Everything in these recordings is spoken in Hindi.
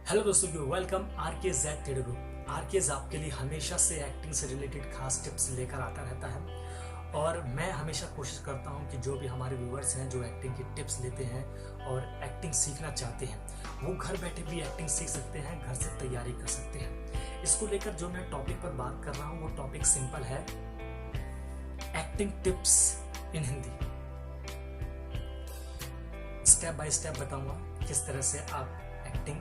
हेलो दोस्तों, वेलकम आरके ज़ेड तेलुगु। आरकेज आपके लिए हमेशा से एक्टिंग से रिलेटेड खास टिप्स लेकर आता रहता है और मैं हमेशा कोशिश करता हूं कि जो भी हमारे व्यूअर्स हैं जो एक्टिंग की टिप्स लेते हैं और एक्टिंग सीखना चाहते हैं वो घर बैठे भी एक्टिंग सीख सकते हैं, घर से तैयारी कर सकते हैं। इसको लेकर जो मैं टॉपिक पर बात कर रहा हूँ वो टॉपिक सिंपल है, acting tips in Hindi. Step by step बताऊंगा किस तरह से आप एक्टिंग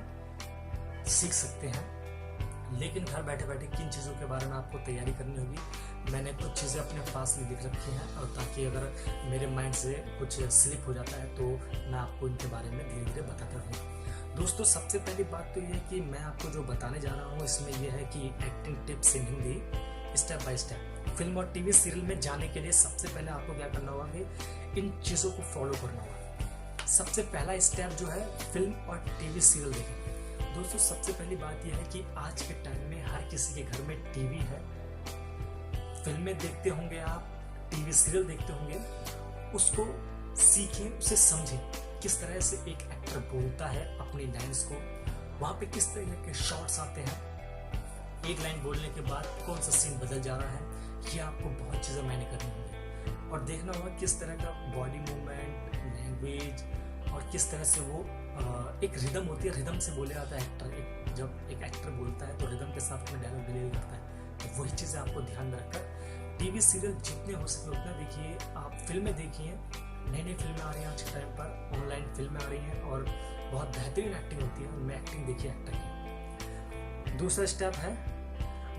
सीख सकते हैं, लेकिन घर बैठे बैठे किन चीज़ों के बारे में आपको तैयारी करनी होगी। मैंने कुछ चीज़ें अपने पास लिख रखी हैं और ताकि अगर मेरे माइंड से कुछ स्लिप हो जाता है तो मैं आपको इनके बारे में धीरे धीरे बताता रहूँगा। दोस्तों, सबसे पहली बात तो ये है कि मैं आपको जो बताने जा रहा हूँ इसमें यह है कि acting tips in Hindi step by step. Film और टीवी सीरियल में जाने के लिए सबसे पहले आपको क्या करना होगा कि इन चीज़ों को फॉलो करना होगा। सबसे पहला स्टेप जो है, फिल्म और टीवी सीरियल देखें। दोस्तों, सबसे पहली बात यह है कि आज के टाइम में हर किसी के घर में टीवी है, फिल्में देखते होंगे आप, टीवी सीरियल देखते होंगे। उसको सीखें, उसे समझें, किस तरह से एक एक्टर बोलता है अपनी लाइंस को, वहां पे किस तरह के शॉट्स आते हैं, एक लाइन बोलने के बाद कौन सा सीन बदल जा रहा है। ये आपको बहुत चीज़ें मायने करनी होंगी और देखना होगा किस तरह का बॉडी मूवमेंट, लैंग्वेज और किस तरह से वो एक रिदम होती है, रिदम से बोले जाता है एक्टर। जब एक एक्टर बोलता है तो रिदम के साथ में डायलॉग डिलीवरी करता है, तो वही चीज़ें आपको ध्यान में रखकर टीवी सीरियल जितने हो सके उतना देखिए। आप फिल्में देखिए, नई नई फिल्में आ रही हैं आज के टाइम पर, ऑनलाइन फिल्में आ रही हैं और बहुत बेहतरीन एक्टिंग होती है, उनमें एक्टिंग देखिए एक्टर की। दूसरा स्टेप है,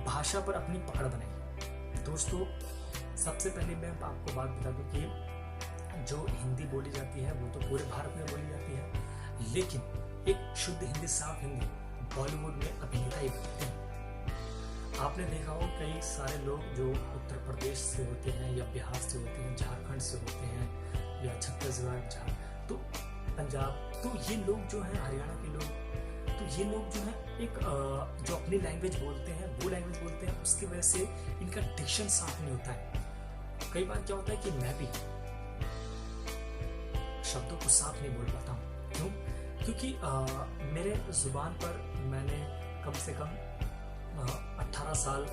भाषा पर अपनी पकड़ बनाइए। दोस्तों, सबसे पहले मैं आपको बात बता दूं कि जो हिंदी बोली जाती है वो तो पूरे भारत में बोली जाती है, लेकिन एक शुद्ध हिंदी, साफ हिंदी बॉलीवुड में अभिनेता ही बोलते हैं। आपने देखा हो कई सारे लोग जो उत्तर प्रदेश से होते हैं या बिहार से होते हैं, झारखंड से होते हैं या छत्तीसगढ़, तो पंजाब, तो ये लोग जो हैं, हरियाणा के लोग, तो ये लोग जो हैं एक जो अपनी लैंग्वेज बोलते हैं वो लैंग्वेज बोलते हैं, उसकी वजह से इनका डिक्शन साफ नहीं होता है। कई बार क्या होता है कि मैं भी शब्दों को साफ नहीं बोल पाता हूँ। क्यों? क्योंकि मेरे जुबान पर मैंने कम से कम 18 साल,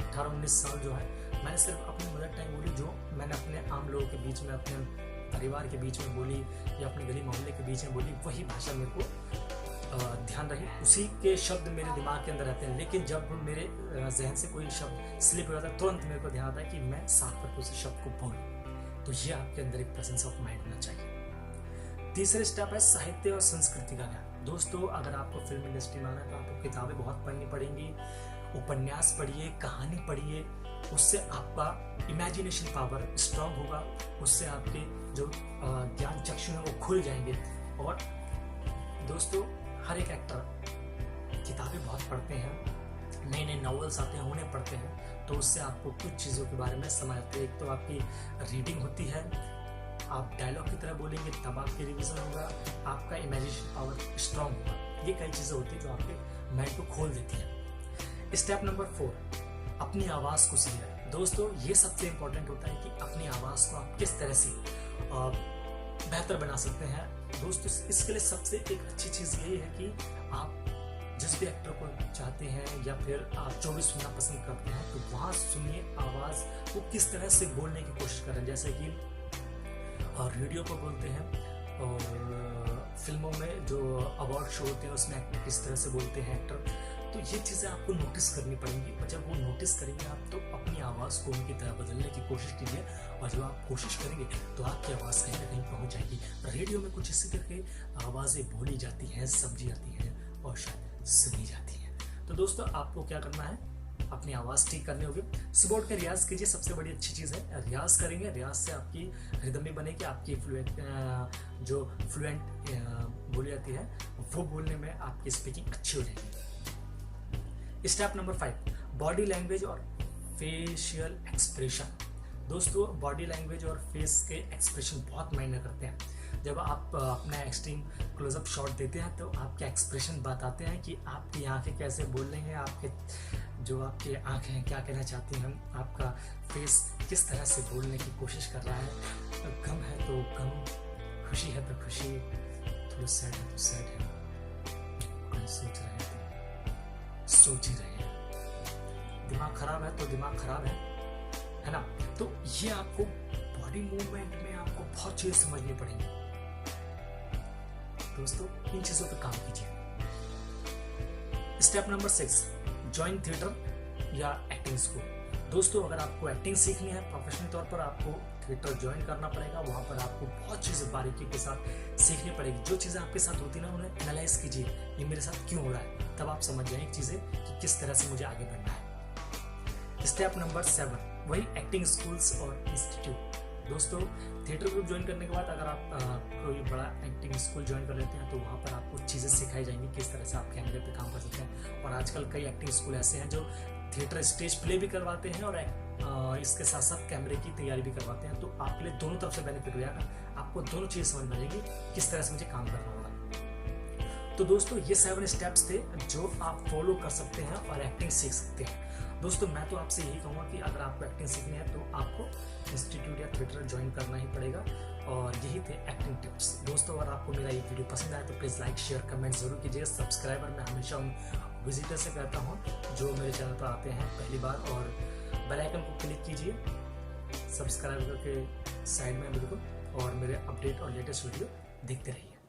18-19 साल जो है मैंने सिर्फ अपनी मदर टंग बोली, जो मैंने अपने आम लोगों के बीच में, अपने परिवार के बीच में बोली या अपने गली मोहल्ले के बीच में बोली, वही भाषा मेरे को ध्यान रही, उसी के शब्द मेरे दिमाग के अंदर रहते हैं। लेकिन जब मेरे जहन से कोई शब्द स्लिप हो जाता है, तुरंत मेरे को ध्यान आता है कि मैं साफ करके उसी शब्द को बोलूं। तो ये आपके अंदर एक प्रेजेंस ऑफ माइंड होना चाहिए। तीसरा स्टेप है साहित्य और संस्कृति का ज्ञान। दोस्तों, अगर आपको फिल्म इंडस्ट्री में आना है तो आपको किताबें बहुत पढ़नी पड़ेंगी, उपन्यास पढ़िए, कहानी पढ़िए, उससे आपका इमेजिनेशन पावर स्ट्रांग होगा, उससे आपके जो ज्ञान चक्षु हैं वो खुल जाएंगे। और दोस्तों, हर एक एक्टर किताबें बहुत पढ़ते हैं, नए नए नॉवेल्स आते हैं उन्हें पढ़ते हैं, तो उससे आपको कुछ चीज़ों के बारे में समझ आती है। एक तो आपकी रीडिंग होती है, आप डायलॉग की तरह बोलेंगे तब आपकी रिवीजन होगा, आपका इमेजिनेशन पावर स्ट्रांग होगा। ये कई चीज़ें होती है जो आपके माइंड को खोल देती है। स्टेप नंबर 4, अपनी आवाज़ को सही रखें। दोस्तों, ये सबसे इंपॉर्टेंट होता है कि अपनी आवाज़ को आप किस तरह से बेहतर बना सकते हैं। दोस्तों, इसके लिए सबसे एक अच्छी चीज़ यही है कि आप जिस भी एक्टर को चाहते हैं या फिर आप जो भी सुनना पसंद करते हैं तो वहाँ सुनिए आवाज़ को किस तरह से बोलने की कोशिश करें। जैसे कि और रेडियो पर बोलते हैं और फिल्मों में जो अवार्ड शो होते हैं उसमें एक्टर किस तरह से बोलते हैं एक्टर, तो ये चीज़ें आपको नोटिस करनी पड़ेंगी। और जब वो नोटिस करेंगे आप तो अपनी आवाज़ को उनकी तरह बदलने की कोशिश कीजिए, और जब आप कोशिश करेंगे तो आपकी आवाज़ कहीं ना कहीं पहुँच जाएगी। रेडियो में कुछ इसी करके आवाज़ें बोली जाती हैं, समझी जाती हैं और शायद सुनी जाती हैं। तो दोस्तों, आपको क्या करना है, अपनी आवाज़ ठीक करनी होगी। सुबह उठ कर रियाज कीजिए, सबसे बड़ी अच्छी चीज़ है। रियाज करेंगे, रियाज से आपकी रिदम भी बनेगी, आपकी जो फ्लुएंट बोली जाती है वो बोलने में आपकी स्पीकिंग अच्छी हो जाएगी। स्टेप नंबर 5, बॉडी लैंग्वेज और फेशियल एक्सप्रेशन। दोस्तों, बॉडी लैंग्वेज और फेस के एक्सप्रेशन बहुत मायने करते हैं। जब आप अपना एक्सट्रीम क्लोजअप शॉट देते हैं तो आपके एक्सप्रेशन बताते हैं कि आपकी आंखें कैसे बोल रही हैं, आपके जो आपकी आंखें हैं क्या कहना चाहती हैं, आपका फेस किस तरह से बोलने की कोशिश कर रहा है। गम है तो गम, खुशी है तो खुशी, थोड़ा सैड है तो सैड है, नहीं सोच रहे हैं, सोच ही रहे हैं। दिमाग खराब है तो दिमाग खराब है ना। तो ये आपको बॉडी मूवमेंट में आपको बहुत चीजें समझनी पड़ेंगी दोस्तों। इन चीजों पर काम कीजिए। स्टेप नंबर 6, ज्वाइन थिएटर या एक्टिंग स्कूल। दोस्तों अगर आपको एक्टिंग सीखनी है प्रोफेशनल तौर पर, आपको थिएटर ज्वाइन करना पड़ेगा। वहां पर आपको बहुत चीजें बारीकी के साथ सीखनी पड़ेगी। जो चीजें आपके साथ होती है ना, उन्हें एनालाइज कीजिए, ये मेरे साथ क्यों हो रहा है, तब आप समझ जाएंगे चीजें कि किस तरह से मुझे आगे बढ़ना है। स्टेप नंबर 7, वही एक्टिंग स्कूल्स और इंस्टीट्यूट। दोस्तों थिएटर ग्रुप ज्वाइन करने के बाद अगर आप कोई बड़ा एक्टिंग स्कूल ज्वाइन कर लेते हैं तो वहाँ पर आपको चीज़ें सिखाई जाएंगी किस तरह से आप कैमरे पे काम कर सकते हैं। और आजकल कई एक्टिंग स्कूल ऐसे हैं जो थिएटर स्टेज प्ले भी करवाते हैं और इसके साथ साथ कैमरे की तैयारी भी करवाते हैं। तो आपके लिए दोनों तरफ से बेनिफिट हो जाएगा, आपको दोनों चीज़ें समझ में आएगी किस तरह से मुझे काम करना होगा। तो दोस्तों ये 7 स्टेप्स थे जो आप फॉलो कर सकते हैं और एक्टिंग सीख सकते हैं। दोस्तों मैं तो आपसे यही कहूँगा कि अगर आपको एक्टिंग सीखनी है तो आपको इंस्टीट्यूट या थिएटर ज्वाइन करना ही पड़ेगा। और यही थे एक्टिंग टिप्स। दोस्तों अगर आपको मेरा ये वीडियो पसंद आए तो प्लीज़ लाइक शेयर कमेंट जरूर कीजिए। सब्सक्राइबर मैं हमेशा उन विजिटर से कहता हूँ जो मेरे चैनल पर आते हैं पहली बार, और बेल आइकन को क्लिक कीजिए सब्सक्राइब करके साइड में बिल्कुल, और मेरे अपडेट और लेटेस्ट वीडियो देखते रहिए।